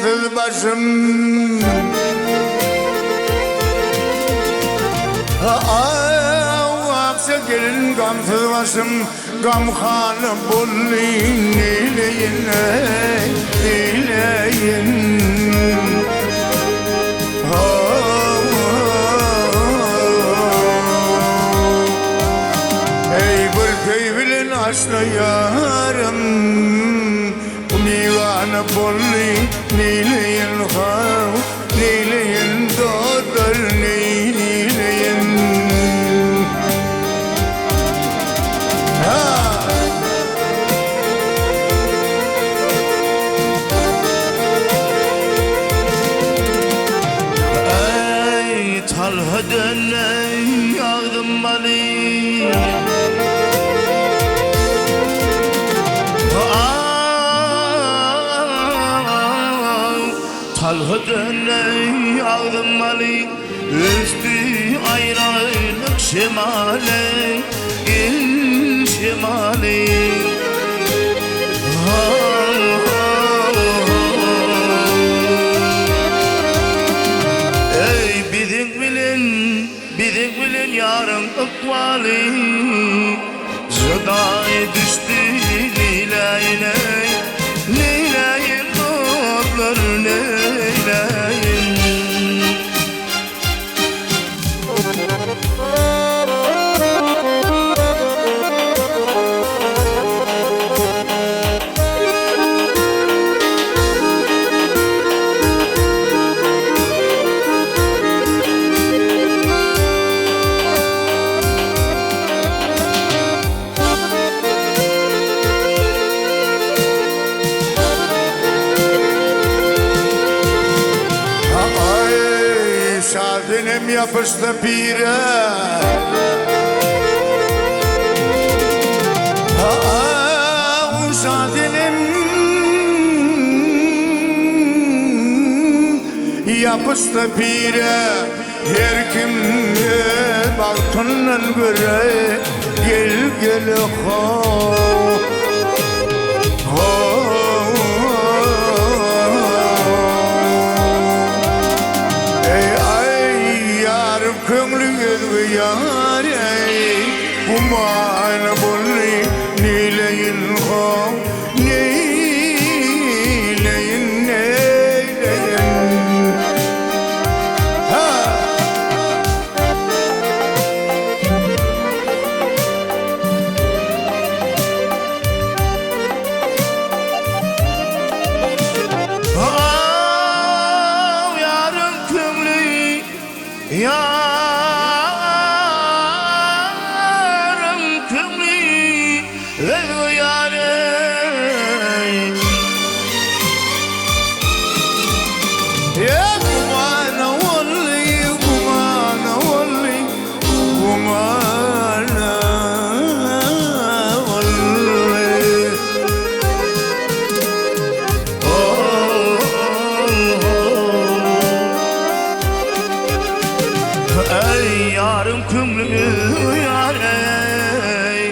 gamsız başım. Aksa gelin gamsız başım, gamhanı bullayın, eyleyin, eyleyin. Ey bir köybilin aşna yarım, nivanı bullayın, eyleyin, eyleyin, doğdur, eyleyin. Talha döney yağdım bali, Talha döney yağdım bali, üstü ayrılık şemale, il şemale. Bidik bilin yarın ıkvali, zıdaya düştü neyleyin, neyleyin toplar neyleyin. Şadinim yapıştı pire, şadinim yapıştı pire. Her kimge baktığından göre gel gel köngülü yar ey, kumana bulli, neyleyin ho, neyleyin, neyleyin. Yarın kömlü yarın kömlü ve yarın Ya kumana walli, kumana walli, kumana walli. Ey yarım kümlü yar ey,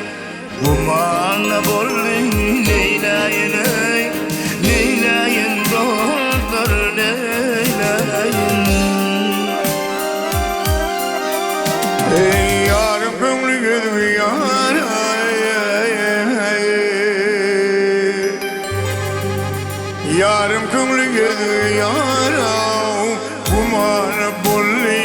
kumana bolli, neyleyin ey, neyleyin dostlar neyleyin. Ey yarım köngülü gözü yar yarım köngülü gözü yar, kumana bulli,